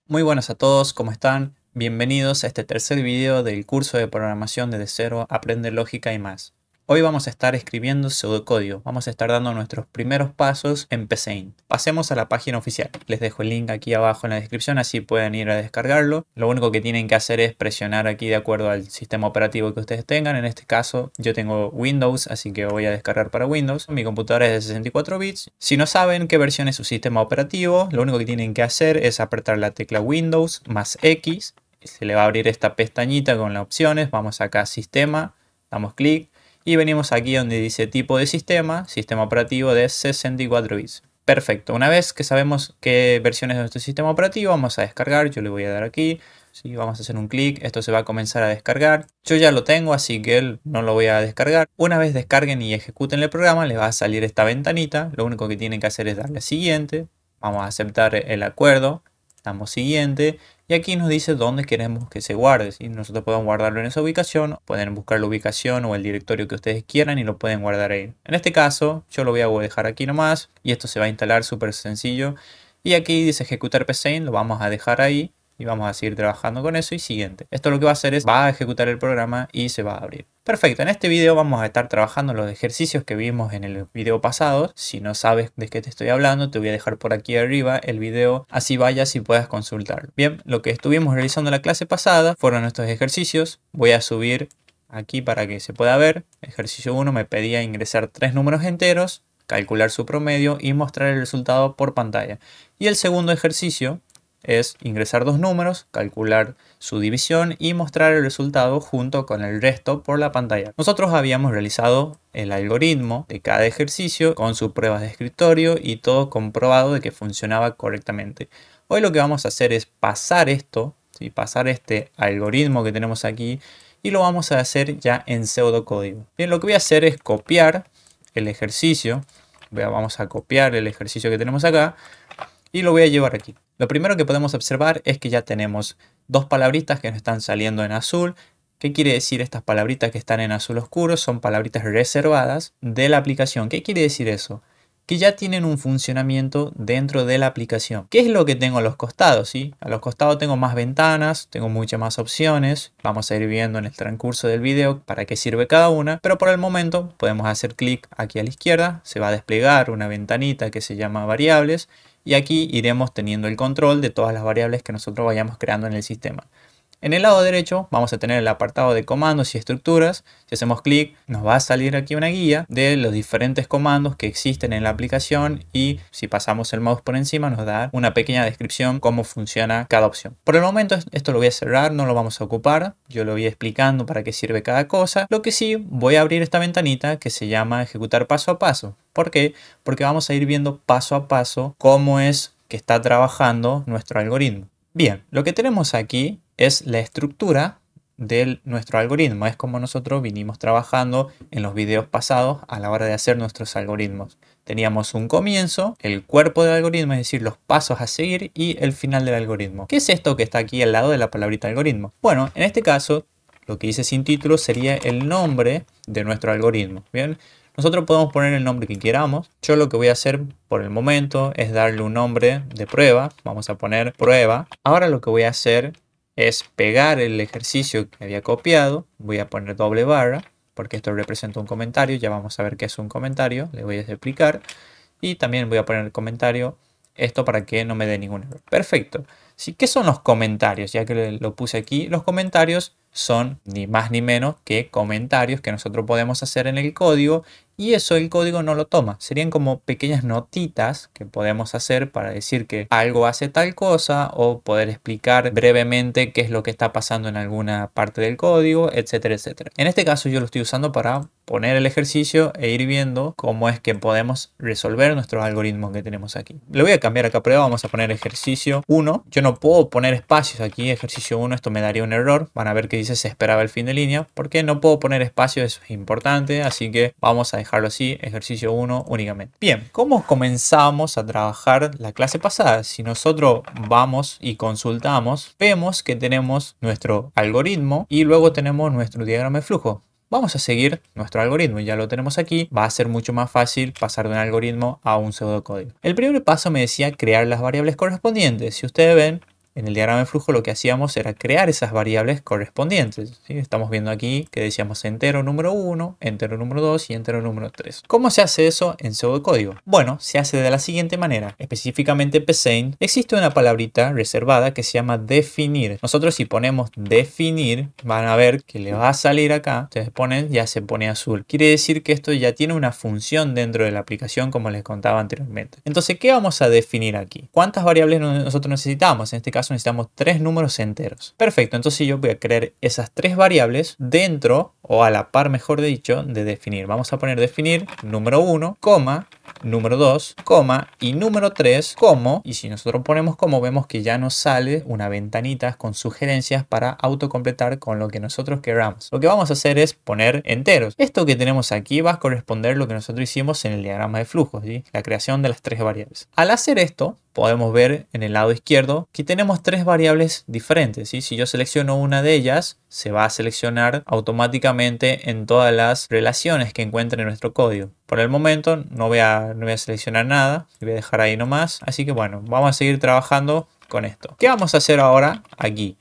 Muy buenas a todos, ¿cómo están? Bienvenidos a este tercer video del curso de programación desde cero, Aprende lógica y más. Hoy vamos a estar escribiendo pseudocódigo, vamos a estar dando nuestros primeros pasos en Paint. Pasemos a la página oficial, les dejo el link aquí abajo en la descripción, así pueden ir a descargarlo. Lo único que tienen que hacer es presionar aquí de acuerdo al sistema operativo que ustedes tengan. En este caso yo tengo Windows, así que voy a descargar para Windows. Mi computadora es de 64 bits. Si no saben qué versión es su sistema operativo, lo único que tienen que hacer es apretar la tecla Windows más X. Se le va a abrir esta pestañita con las opciones. Vamos acá a Sistema, damos clic. Y venimos aquí donde dice tipo de sistema, sistema operativo de 64 bits. Perfecto, una vez que sabemos qué versión es de nuestro sistema operativo, vamos a descargar. Yo le voy a dar aquí, ¿sí? Vamos a hacer un clic, esto se va a comenzar a descargar. Yo ya lo tengo, así que no lo voy a descargar. Una vez descarguen y ejecuten el programa, les va a salir esta ventanita. Lo único que tienen que hacer es darle a siguiente. Vamos a aceptar el acuerdo, damos siguiente. Y aquí nos dice dónde queremos que se guarde. ¿Sí? Nosotros podemos guardarlo en esa ubicación, pueden buscar la ubicación o el directorio que ustedes quieran y lo pueden guardar ahí. En este caso, yo lo voy a dejar aquí nomás y esto se va a instalar súper sencillo. Y aquí dice ejecutar Paint, lo vamos a dejar ahí y vamos a seguir trabajando con eso y siguiente. Esto lo que va a hacer es, va a ejecutar el programa y se va a abrir. Perfecto, en este video vamos a estar trabajando los ejercicios que vimos en el video pasado. Si no sabes de qué te estoy hablando, te voy a dejar por aquí arriba el video, así vayas y puedas consultarlo. Bien, lo que estuvimos realizando en la clase pasada fueron estos ejercicios. Voy a subir aquí para que se pueda ver. Ejercicio 1 me pedía ingresar 3 números enteros, calcular su promedio y mostrar el resultado por pantalla. Y el segundo ejercicio es ingresar 2 números, calcular su división y mostrar el resultado junto con el resto por la pantalla. Nosotros habíamos realizado el algoritmo de cada ejercicio con sus pruebas de escritorio y todo comprobado de que funcionaba correctamente. Hoy lo que vamos a hacer es pasar esto, ¿sí? Pasar este algoritmo que tenemos aquí y lo vamos a hacer ya en pseudocódigo. Bien, lo que voy a hacer es copiar el ejercicio. Vamos a copiar el ejercicio que tenemos acá y lo voy a llevar aquí. Lo primero que podemos observar es que ya tenemos dos palabritas que nos están saliendo en azul. ¿Qué quiere decir estas palabritas que están en azul oscuro? Son palabritas reservadas de la aplicación. ¿Qué quiere decir eso? Que ya tienen un funcionamiento dentro de la aplicación. ¿Qué es lo que tengo a los costados? ¿Sí? A los costados tengo más ventanas, tengo muchas más opciones. Vamos a ir viendo en el transcurso del video para qué sirve cada una. Pero por el momento podemos hacer clic aquí a la izquierda. Se va a desplegar una ventanita que se llama variables. Y aquí iremos teniendo el control de todas las variables que nosotros vayamos creando en el sistema. En el lado derecho vamos a tener el apartado de comandos y estructuras. Si hacemos clic nos va a salir aquí una guía de los diferentes comandos que existen en la aplicación y si pasamos el mouse por encima nos da una pequeña descripción cómo funciona cada opción. Por el momento esto lo voy a cerrar, no lo vamos a ocupar. Yo lo voy explicando para qué sirve cada cosa. Lo que sí, voy a abrir esta ventanita que se llama ejecutar paso a paso. ¿Por qué? Porque vamos a ir viendo paso a paso cómo es que está trabajando nuestro algoritmo. Bien, lo que tenemos aquí es la estructura de nuestro algoritmo. Es como nosotros vinimos trabajando en los videos pasados a la hora de hacer nuestros algoritmos. Teníamos un comienzo, el cuerpo del algoritmo, es decir, los pasos a seguir y el final del algoritmo. ¿Qué es esto que está aquí al lado de la palabrita algoritmo? Bueno, en este caso, lo que dice sin título sería el nombre de nuestro algoritmo. Bien. Nosotros podemos poner el nombre que queramos. Yo lo que voy a hacer por el momento es darle un nombre de prueba. Vamos a poner prueba. Ahora lo que voy a hacer es pegar el ejercicio que había copiado. Voy a poner doble barra porque esto representa un comentario. Ya vamos a ver qué es un comentario. Le voy a explicar. Y también voy a poner el comentario. Esto para que no me dé ningún error. Perfecto. Sí, ¿qué son los comentarios? Ya que lo puse aquí, los comentarios son ni más ni menos que comentarios que nosotros podemos hacer en el código y eso el código no lo toma. Serían como pequeñas notitas que podemos hacer para decir que algo hace tal cosa o poder explicar brevemente qué es lo que está pasando en alguna parte del código, etcétera, etcétera. En este caso yo lo estoy usando para poner el ejercicio e ir viendo cómo es que podemos resolver nuestros algoritmos que tenemos aquí. Le voy a cambiar acá a prueba, vamos a poner ejercicio 1. Yo no puedo poner espacios aquí, ejercicio 1, esto me daría un error. Van a ver que dice se esperaba el fin de línea, porque no puedo poner espacio, eso es importante, así que vamos a dejarlo así, ejercicio 1 únicamente. Bien, ¿cómo comenzamos a trabajar la clase pasada? Si nosotros vamos y consultamos, vemos que tenemos nuestro algoritmo y luego tenemos nuestro diagrama de flujo. Vamos a seguir nuestro algoritmo, ya lo tenemos aquí, va a ser mucho más fácil pasar de un algoritmo a un pseudocódigo. El primer paso me decía crear las variables correspondientes. Si ustedes ven, en el diagrama de flujo lo que hacíamos era crear esas variables correspondientes, ¿sí? Estamos viendo aquí que decíamos entero número 1, entero número 2 y entero número 3. ¿Cómo se hace eso en pseudocódigo? Bueno, se hace de la siguiente manera. Específicamente en Psaint existe una palabrita reservada que se llama definir. Nosotros si ponemos definir, van a ver que le va a salir acá. Ustedes ponen, ya se pone azul. Quiere decir que esto ya tiene una función dentro de la aplicación como les contaba anteriormente. Entonces, ¿qué vamos a definir aquí? ¿Cuántas variables nosotros necesitamos? En este caso necesitamos 3 números enteros. Perfecto, entonces yo voy a crear esas 3 variables dentro, o a la par mejor dicho, de definir. Vamos a poner definir número 1, coma, número 2, coma, y número 3, como, y si nosotros ponemos como, vemos que ya nos sale una ventanita con sugerencias para autocompletar con lo que nosotros queramos. Lo que vamos a hacer es poner enteros. Esto que tenemos aquí va a corresponder a lo que nosotros hicimos en el diagrama de flujo, ¿sí? La creación de las 3 variables. Al hacer esto, podemos ver en el lado izquierdo que tenemos 3 variables diferentes, ¿sí? Si yo selecciono una de ellas, se va a seleccionar automáticamente en todas las relaciones que encuentre en nuestro código. Por el momento no voy a seleccionar nada, voy a dejar ahí nomás. Así que bueno, vamos a seguir trabajando con esto. ¿Qué vamos a hacer ahora aquí?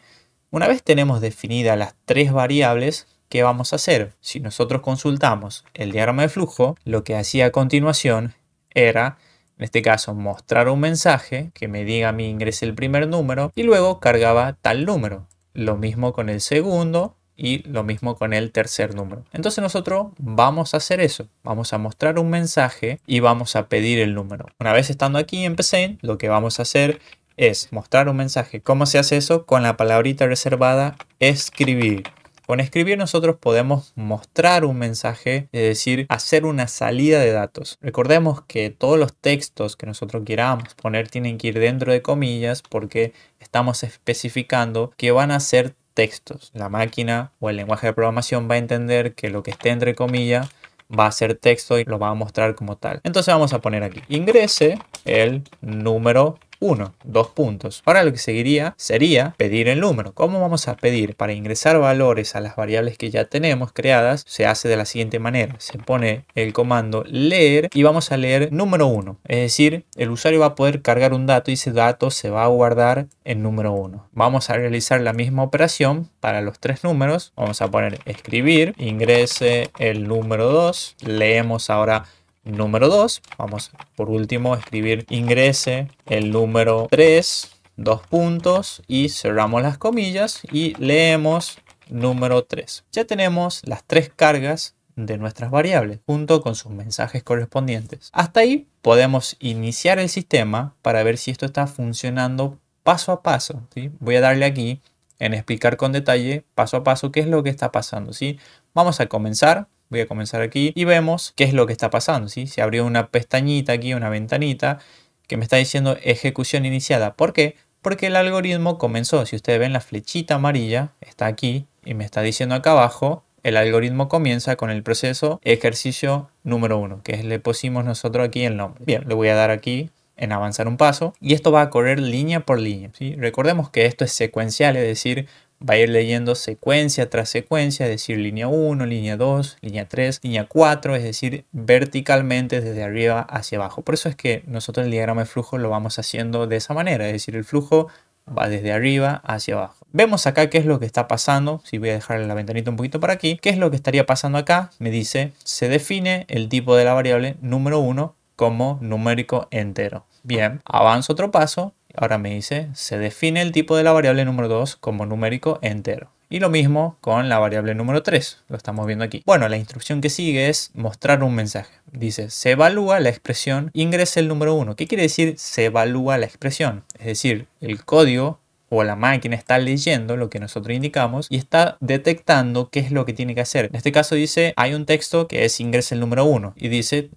Una vez tenemos definidas las 3 variables, ¿qué vamos a hacer? Si nosotros consultamos el diagrama de flujo, lo que hacía a continuación era, en este caso, mostrar un mensaje que me diga a mí ingrese el primer número y luego cargaba tal número. Lo mismo con el segundo y lo mismo con el tercer número. Entonces nosotros vamos a hacer eso. Vamos a mostrar un mensaje y vamos a pedir el número. Una vez estando aquí en Psaint, lo que vamos a hacer es mostrar un mensaje. ¿Cómo se hace eso? Con la palabrita reservada escribir. Con escribir nosotros podemos mostrar un mensaje, es decir, hacer una salida de datos. Recordemos que todos los textos que nosotros queramos poner tienen que ir dentro de comillas porque estamos especificando que van a ser textos. La máquina o el lenguaje de programación va a entender que lo que esté entre comillas va a ser texto y lo va a mostrar como tal. Entonces vamos a poner aquí, ingrese el número 1, 2 puntos. Ahora lo que seguiría sería pedir el número. ¿Cómo vamos a pedir? Para ingresar valores a las variables que ya tenemos creadas, se hace de la siguiente manera. Se pone el comando leer y vamos a leer número 1. Es decir, el usuario va a poder cargar un dato y ese dato se va a guardar en número 1. Vamos a realizar la misma operación para los 3 números. Vamos a poner escribir, ingrese el número 2. Leemos ahora número 2, vamos por último a escribir ingrese el número 3, 2 puntos y cerramos las comillas y leemos número 3. Ya tenemos las 3 cargas de nuestras variables junto con sus mensajes correspondientes. Hasta ahí podemos iniciar el sistema para ver si esto está funcionando paso a paso, ¿sí? Voy a darle aquí en explicar con detalle paso a paso qué es lo que está pasando, ¿sí? Vamos a comenzar. Voy a comenzar aquí y vemos qué es lo que está pasando, ¿sí? Se abrió una pestañita aquí, una ventanita que me está diciendo ejecución iniciada. ¿Por qué? Porque el algoritmo comenzó. Si ustedes ven la flechita amarilla, está aquí y me está diciendo acá abajo, el algoritmo comienza con el proceso ejercicio número 1, que le pusimos nosotros aquí el nombre. Bien, le voy a dar aquí en avanzar un paso y esto va a correr línea por línea, ¿sí? Recordemos que esto es secuencial, es decir, va a ir leyendo secuencia tras secuencia, es decir, línea 1, línea 2, línea 3, línea 4, es decir, verticalmente desde arriba hacia abajo. Por eso es que nosotros el diagrama de flujo lo vamos haciendo de esa manera, es decir, el flujo va desde arriba hacia abajo. Vemos acá qué es lo que está pasando. Si voy a dejar la ventanita un poquito para aquí, ¿qué es lo que estaría pasando acá? Me dice, se define el tipo de la variable número 1 como numérico entero. Bien, avanzo otro paso. Ahora me dice, se define el tipo de la variable número 2 como numérico entero. Y lo mismo con la variable número 3, lo estamos viendo aquí. Bueno, la instrucción que sigue es mostrar un mensaje. Dice, se evalúa la expresión, ingrese el número 1. ¿Qué quiere decir se evalúa la expresión? Es decir, el código o la máquina está leyendo lo que nosotros indicamos y está detectando qué es lo que tiene que hacer. En este caso dice, hay un texto que es ingrese el número 1 y dice,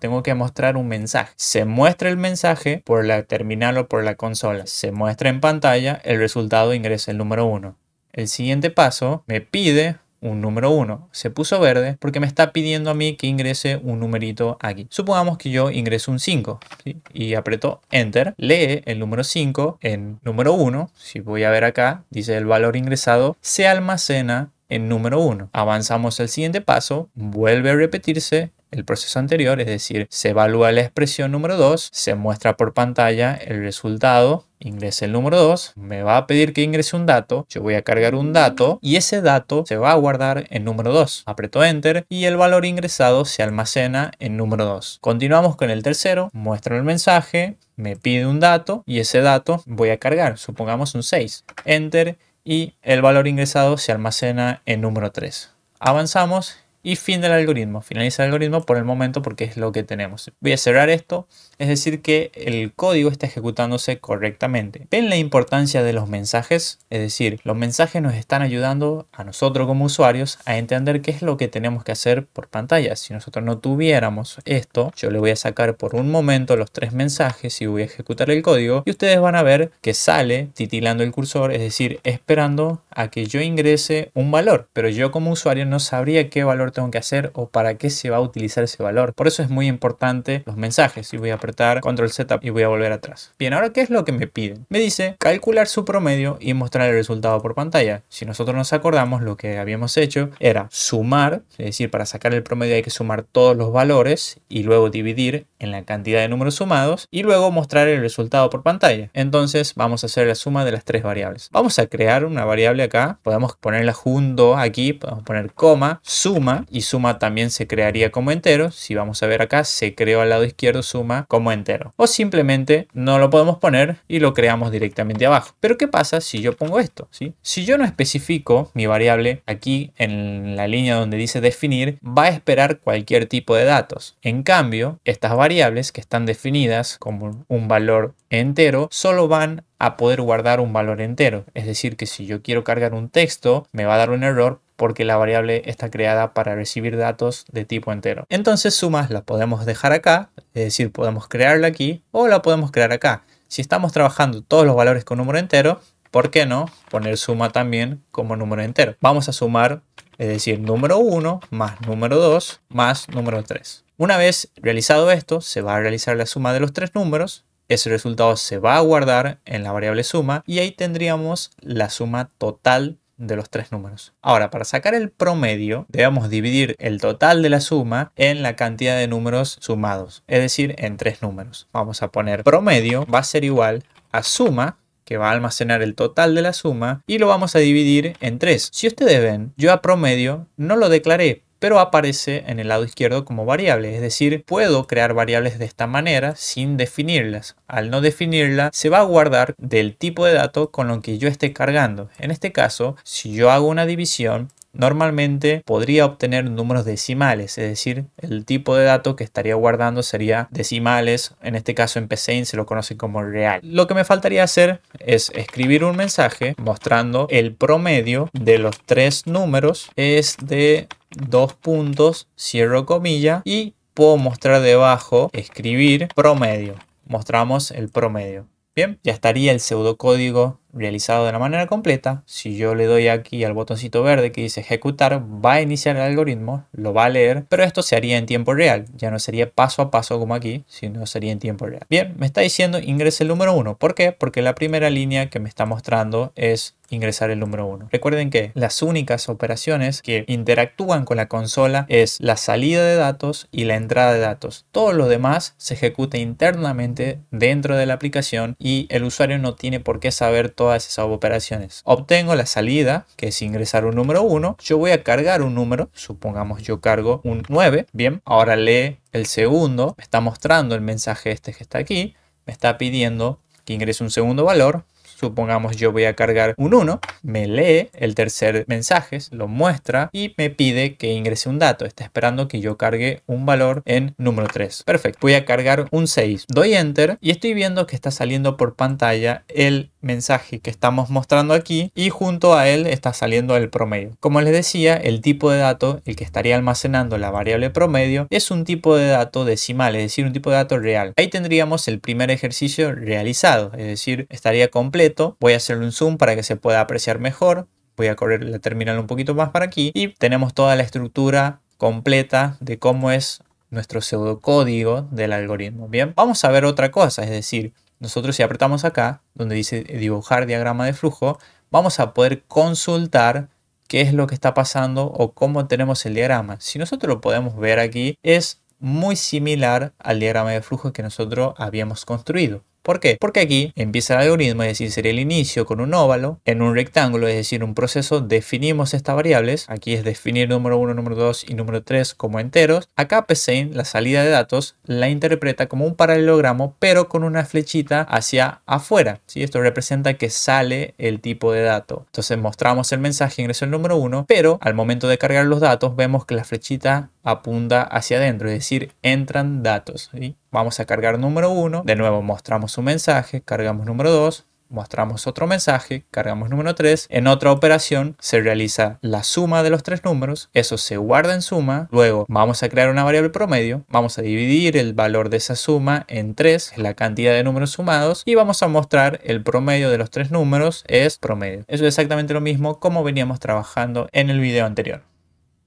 tengo que mostrar un mensaje. Se muestra el mensaje por la terminal o por la consola. Se muestra en pantalla el resultado ingrese el número 1. El siguiente paso me pide un número 1. Se puso verde porque me está pidiendo a mí que ingrese un numerito aquí. Supongamos que yo ingreso un 5, ¿sí? Y aprieto Enter. Lee el número 5 en número 1. Si voy a ver acá, dice el valor ingresado se almacena en número 1. Avanzamos al siguiente paso. Vuelve a repetirse el proceso anterior, es decir, se evalúa la expresión número 2, se muestra por pantalla el resultado, ingrese el número 2, me va a pedir que ingrese un dato, yo voy a cargar un dato y ese dato se va a guardar en número 2. Aprieto Enter y el valor ingresado se almacena en número 2. Continuamos con el tercero, muestro el mensaje, me pide un dato y ese dato voy a cargar, supongamos un 6. Enter y el valor ingresado se almacena en número 3. Avanzamos y fin del algoritmo. Finaliza el algoritmo por el momento porque es lo que tenemos. Voy a cerrar esto, es decir que el código está ejecutándose correctamente. ¿Ven la importancia de los mensajes? Es decir, los mensajes nos están ayudando a nosotros como usuarios a entender qué es lo que tenemos que hacer por pantalla. Si nosotros no tuviéramos esto, yo le voy a sacar por un momento los 3 mensajes y voy a ejecutar el código y ustedes van a ver que sale titilando el cursor, es decir, esperando a que yo ingrese un valor, pero yo como usuario no sabría qué valor tengo que hacer o para qué se va a utilizar ese valor. Por eso es muy importante los mensajes y voy a apretar Control Z y voy a volver atrás. Bien, ahora ¿qué es lo que me piden? Me dice calcular su promedio y mostrar el resultado por pantalla. Si nosotros nos acordamos, lo que habíamos hecho era sumar, es decir, para sacar el promedio hay que sumar todos los valores y luego dividir en la cantidad de números sumados y luego mostrar el resultado por pantalla. Entonces vamos a hacer la suma de las 3 variables. Vamos a crear una variable acá, podemos ponerla junto aquí, podemos poner coma, suma, y suma también se crearía como entero. Si vamos a ver acá, se creó al lado izquierdo suma como entero. O simplemente no lo podemos poner y lo creamos directamente abajo. Pero ¿qué pasa si yo pongo esto? ¿Sí? Si yo no especifico mi variable aquí en la línea donde dice definir, va a esperar cualquier tipo de datos. En cambio, estas variables que están definidas como un valor entero, solo van a poder guardar un valor entero. Es decir, que si yo quiero cargar un texto, me va a dar un error porque la variable está creada para recibir datos de tipo entero. Entonces sumas la podemos dejar acá, es decir, podemos crearla aquí o la podemos crear acá. Si estamos trabajando todos los valores con número entero, ¿por qué no poner suma también como número entero? Vamos a sumar, es decir, número 1 más número 2 más número 3. Una vez realizado esto, se va a realizar la suma de los 3 números. Ese resultado se va a guardar en la variable suma y ahí tendríamos la suma total de los 3 números. Ahora, para sacar el promedio, debemos dividir el total de la suma en la cantidad de números sumados, es decir, en 3 números. Vamos a poner promedio va a ser igual a suma, que va a almacenar el total de la suma, y lo vamos a dividir en 3. Si ustedes ven, yo a promedio no lo declaré, pero aparece en el lado izquierdo como variable, es decir, puedo crear variables de esta manera sin definirlas. Al no definirla, se va a guardar del tipo de dato con lo que yo esté cargando. En este caso, si yo hago una división, normalmente podría obtener números decimales, es decir, el tipo de dato que estaría guardando sería decimales, en este caso en Pseint se lo conoce como real. Lo que me faltaría hacer es escribir un mensaje mostrando el promedio de los 3 números es de 2 puntos, cierro comilla, y puedo mostrar debajo, escribir promedio. Mostramos el promedio. Bien, ya estaría el pseudocódigo realizado de la manera completa. Si yo le doy aquí al botoncito verde que dice ejecutar, va a iniciar el algoritmo, lo va a leer, pero esto se haría en tiempo real. Ya no sería paso a paso como aquí, sino sería en tiempo real. Bien, me está diciendo ingrese el número 1. ¿Por qué? Porque la primera línea que me está mostrando es ingresar el número 1. Recuerden que las únicas operaciones que interactúan con la consola es la salida de datos y la entrada de datos. Todo lo demás se ejecuta internamente dentro de la aplicación y el usuario no tiene por qué saber todas esas operaciones. Obtengo la salida, que es ingresar un número 1. Yo voy a cargar un número, supongamos yo cargo un 9. Bien, ahora lee el segundo, me está mostrando el mensaje este que está aquí, me está pidiendo que ingrese un segundo valor. Supongamos yo voy a cargar un 1, me lee el tercer mensaje, lo muestra y me pide que ingrese un dato. Está esperando que yo cargue un valor en número 3. Perfecto, voy a cargar un 6. Doy Enter y estoy viendo que está saliendo por pantalla el mensaje que estamos mostrando aquí y junto a él está saliendo el promedio. Como les decía, el tipo de dato, el que estaría almacenando la variable promedio, es un tipo de dato decimal, es decir, un tipo de dato real. Ahí tendríamos el primer ejercicio realizado, es decir, estaría completo. Voy a hacerle un zoom para que se pueda apreciar mejor. Voy a correr la terminal un poquito más para aquí y tenemos toda la estructura completa de cómo es nuestro pseudocódigo del algoritmo. Bien, vamos a ver otra cosa, es decir, nosotros si apretamos acá, donde dice dibujar diagrama de flujo, vamos a poder consultar qué es lo que está pasando o cómo tenemos el diagrama. Si nosotros lo podemos ver aquí, es muy similar al diagrama de flujo que nosotros habíamos construido. ¿Por qué? Porque aquí empieza el algoritmo, es decir, sería el inicio con un óvalo, en un rectángulo, es decir, un proceso, definimos estas variables. Aquí es definir número 1, número 2 y número 3 como enteros. Acá Psein, la salida de datos, la interpreta como un paralelogramo, pero con una flechita hacia afuera, ¿sí? Esto representa que sale el tipo de dato. Entonces mostramos el mensaje, ingresó el número 1, pero al momento de cargar los datos vemos que la flechita apunta hacia adentro, es decir, entran datos, ¿sí? Vamos a cargar número 1, de nuevo mostramos un mensaje, cargamos número 2, mostramos otro mensaje, cargamos número 3. En otra operación se realiza la suma de los tres números, eso se guarda en suma, luego vamos a crear una variable promedio, vamos a dividir el valor de esa suma en 3, es la cantidad de números sumados, y vamos a mostrar el promedio de los tres números es promedio. Eso es exactamente lo mismo como veníamos trabajando en el video anterior.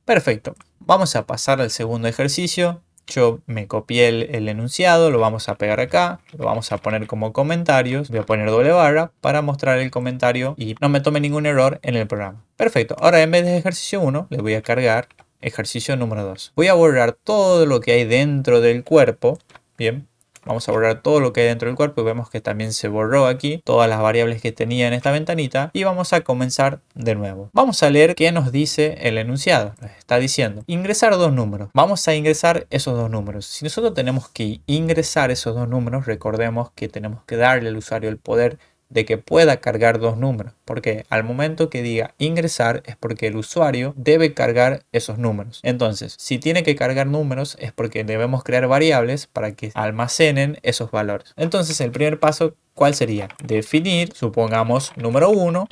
Perfecto, vamos a pasar al segundo ejercicio. Yo me copié el enunciado, lo vamos a pegar acá, lo vamos a poner como comentarios, voy a poner doble barra para mostrar el comentario y no me tome ningún error en el programa. Perfecto, ahora en vez de ejercicio 1 le voy a cargar ejercicio número 2. Voy a borrar todo lo que hay dentro del cuerpo, bien. Vamos a borrar todo lo que hay dentro del cuerpo y vemos que también se borró aquí todas las variables que tenía en esta ventanita y vamos a comenzar de nuevo. Vamos a leer qué nos dice el enunciado. Nos está diciendo ingresar dos números. Vamos a ingresar esos dos números. Si nosotros tenemos que ingresar esos dos números, recordemos que tenemos que darle al usuario el poder de que pueda cargar dos números, porque al momento que diga ingresar es porque el usuario debe cargar esos números. Entonces, si tiene que cargar números es porque debemos crear variables para que almacenen esos valores. Entonces, el primer paso, ¿cuál sería? Definir, supongamos, número 1,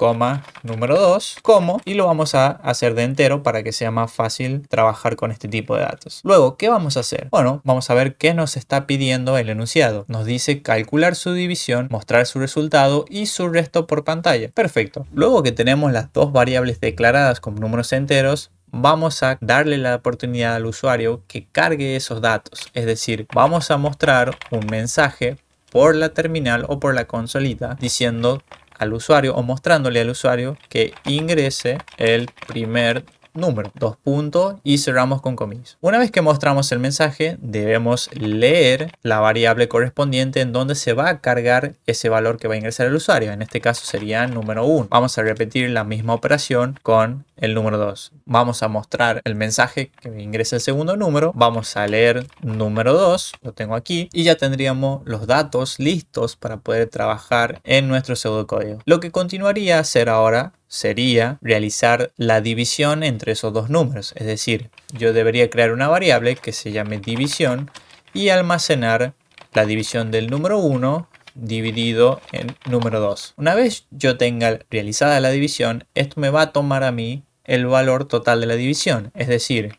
número 2, como, y lo vamos a hacer de entero para que sea más fácil trabajar con este tipo de datos. Luego, ¿qué vamos a hacer? Bueno, vamos a ver qué nos está pidiendo el enunciado. Nos dice calcular su división, mostrar su resultado y su resto por pantalla. Perfecto. Luego que tenemos las dos variables declaradas como números enteros, vamos a darle la oportunidad al usuario que cargue esos datos. Es decir, vamos a mostrar un mensaje por la terminal o por la consolita diciendo al usuario o mostrándole al usuario que ingrese el primer número, dos puntos, y cerramos con comillas. Una vez que mostramos el mensaje, debemos leer la variable correspondiente en donde se va a cargar ese valor que va a ingresar el usuario. En este caso sería el número 1. Vamos a repetir la misma operación con el número 2. Vamos a mostrar el mensaje que ingresa el segundo número. Vamos a leer número 2, lo tengo aquí, y ya tendríamos los datos listos para poder trabajar en nuestro pseudocódigo. Lo que continuaría a hacer ahora sería realizar la división entre esos dos números. Es decir, yo debería crear una variable que se llame división y almacenar la división del número 1 dividido en número 2. Una vez yo tenga realizada la división, esto me va a tomar a mí el valor total de la división. Es decir,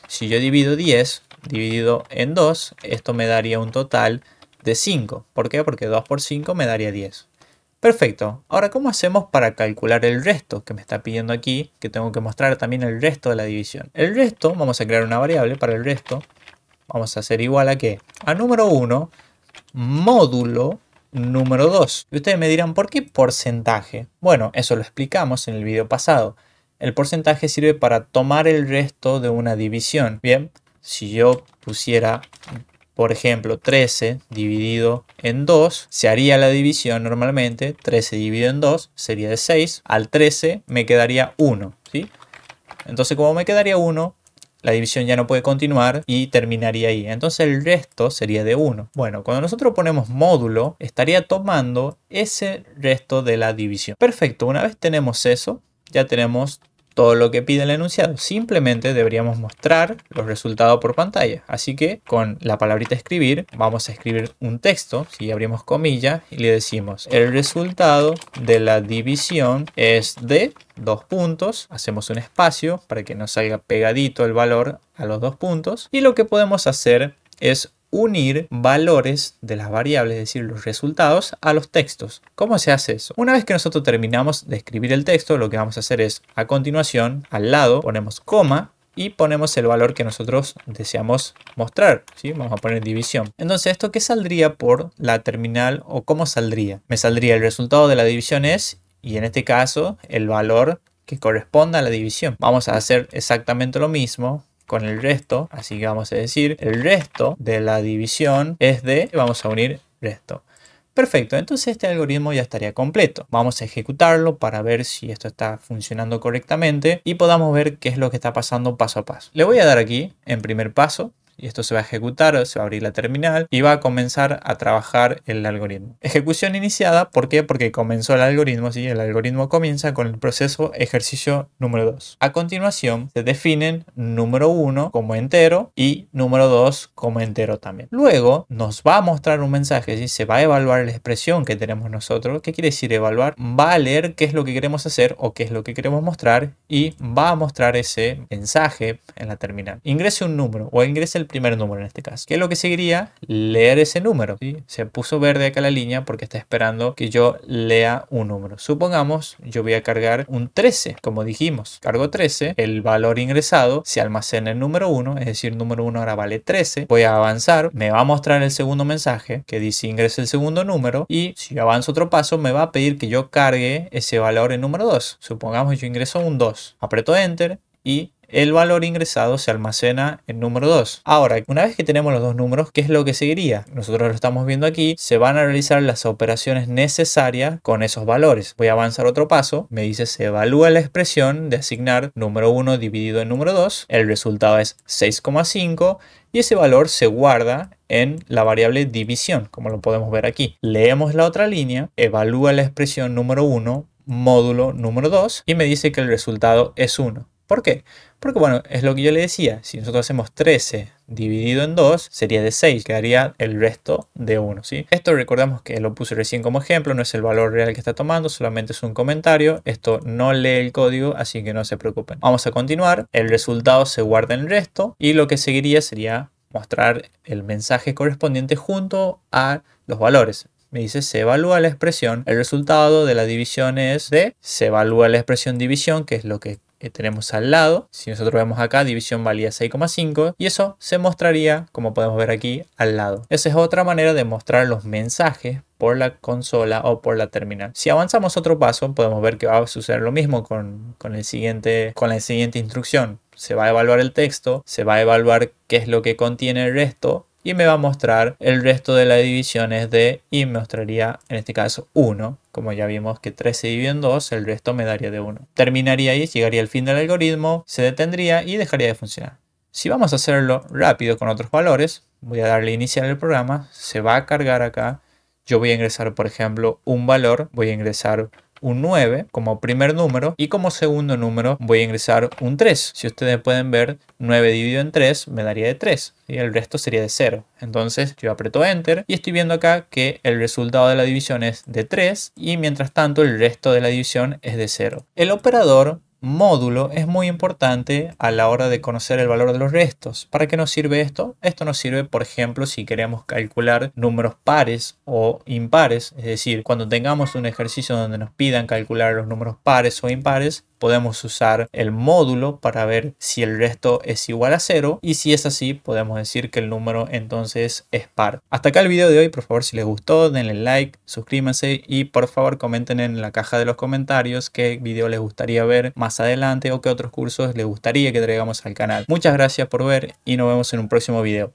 si yo divido 10 dividido en 2, esto me daría un total de 5. ¿Por qué? Porque 2 por 5 me daría 10. Perfecto. Ahora, ¿cómo hacemos para calcular el resto que me está pidiendo aquí? Que tengo que mostrar también el resto de la división. El resto, vamos a crear una variable para el resto. Vamos a hacer igual a ¿qué? A número 1 módulo número 2. Y ustedes me dirán, ¿por qué porcentaje? Bueno, eso lo explicamos en el video pasado. El porcentaje sirve para tomar el resto de una división. Bien, si yo pusiera, por ejemplo, 13 dividido en 2, se haría la división normalmente. 13 dividido en 2 sería de 6. Al 13 me quedaría 1, ¿sí? Entonces, como me quedaría 1, la división ya no puede continuar y terminaría ahí. Entonces el resto sería de 1. Bueno, cuando nosotros ponemos módulo, estaría tomando ese resto de la división. Perfecto, una vez tenemos eso, ya tenemos todo lo que pide el enunciado. Simplemente deberíamos mostrar los resultados por pantalla. Así que con la palabrita escribir, vamos a escribir un texto. Si abrimos comillas y le decimos el resultado de la división es de dos puntos. Hacemos un espacio para que nos salga pegadito el valor a los dos puntos. Y lo que podemos hacer es unir valores de las variables, es decir, los resultados, a los textos. ¿Cómo se hace eso? Una vez que nosotros terminamos de escribir el texto, lo que vamos a hacer es, a continuación, al lado, ponemos coma y ponemos el valor que nosotros deseamos mostrar, ¿sí? Vamos a poner división. Entonces, ¿esto qué saldría por la terminal o cómo saldría? Me saldría el resultado de la división es, y en este caso, el valor que corresponda a la división. Vamos a hacer exactamente lo mismo con el resto, así que vamos a decir el resto de la división es de, vamos a unir resto. Perfecto, entonces este algoritmo ya estaría completo. Vamos a ejecutarlo para ver si esto está funcionando correctamente y podamos ver qué es lo que está pasando paso a paso. Le voy a dar aquí en primer paso. Y esto se va a ejecutar, se va a abrir la terminal y va a comenzar a trabajar el algoritmo. Ejecución iniciada, ¿por qué? Porque comenzó el algoritmo, ¿sí? El algoritmo comienza con el proceso ejercicio número 2. A continuación se definen número 1 como entero y número 2 como entero también. Luego nos va a mostrar un mensaje, ¿sí? Se va a evaluar la expresión que tenemos nosotros. ¿Qué quiere decir evaluar? Va a leer qué es lo que queremos hacer o qué es lo que queremos mostrar y va a mostrar ese mensaje en la terminal. Ingrese un número o ingrese el primer número en este caso. ¿Qué es lo que seguiría? Leer ese número, ¿sí? Se puso verde acá la línea porque está esperando que yo lea un número. Supongamos yo voy a cargar un 13, como dijimos. Cargo 13, el valor ingresado se almacena en número 1, es decir, número 1 ahora vale 13. Voy a avanzar, me va a mostrar el segundo mensaje que dice ingrese el segundo número y si yo avanzo otro paso me va a pedir que yo cargue ese valor en número 2. Supongamos yo ingreso un 2. Aprieto Enter y el valor ingresado se almacena en número 2. Ahora, una vez que tenemos los dos números, ¿qué es lo que seguiría? Nosotros lo estamos viendo aquí. Se van a realizar las operaciones necesarias con esos valores. Voy a avanzar otro paso. Me dice se evalúa la expresión de asignar número 1 dividido en número 2. El resultado es 6,5 y ese valor se guarda en la variable división, como lo podemos ver aquí. Leemos la otra línea, evalúa la expresión número 1 módulo número 2 y me dice que el resultado es 1. ¿Por qué? Porque bueno, es lo que yo le decía, si nosotros hacemos 13 dividido en 2 sería de 6, quedaría el resto de 1, ¿sí? Esto recordamos que lo puse recién como ejemplo, no es el valor real que está tomando, solamente es un comentario, esto no lee el código, así que no se preocupen. Vamos a continuar, el resultado se guarda en el resto y lo que seguiría sería mostrar el mensaje correspondiente junto a los valores. Me dice se evalúa la expresión, el resultado de la división es de, se evalúa la expresión división, que es lo que tenemos al lado. Si nosotros vemos acá, división valía 6,5 y eso se mostraría, como podemos ver aquí, al lado. Esa es otra manera de mostrar los mensajes por la consola o por la terminal. Si avanzamos otro paso, podemos ver que va a suceder lo mismo con la siguiente instrucción. Se va a evaluar el texto, se va a evaluar qué es lo que contiene el resto y me va a mostrar el resto de las divisiones de, y me mostraría en este caso 1. Como ya vimos que 13 dividido en 2, el resto me daría de 1. Terminaría ahí, llegaría al fin del algoritmo, se detendría y dejaría de funcionar. Si vamos a hacerlo rápido con otros valores, voy a darle iniciar el programa, se va a cargar acá. Yo voy a ingresar, por ejemplo, un valor, voy a ingresar un 9 como primer número y como segundo número voy a ingresar un 3. Si ustedes pueden ver, 9 dividido en 3 me daría de 3 y el resto sería de 0. Entonces yo aprieto Enter y estoy viendo acá que el resultado de la división es de 3 y mientras tanto el resto de la división es de 0. El operador módulo es muy importante a la hora de conocer el valor de los restos. ¿Para qué nos sirve esto? Esto nos sirve, por ejemplo, si queremos calcular números pares o impares, es decir, cuando tengamos un ejercicio donde nos pidan calcular los números pares o impares, podemos usar el módulo para ver si el resto es igual a 0 y si es así podemos decir que el número entonces es par. Hasta acá el video de hoy, por favor si les gustó denle like, suscríbanse y por favor comenten en la caja de los comentarios qué video les gustaría ver más adelante o qué otros cursos les gustaría que traigamos al canal. Muchas gracias por ver y nos vemos en un próximo video.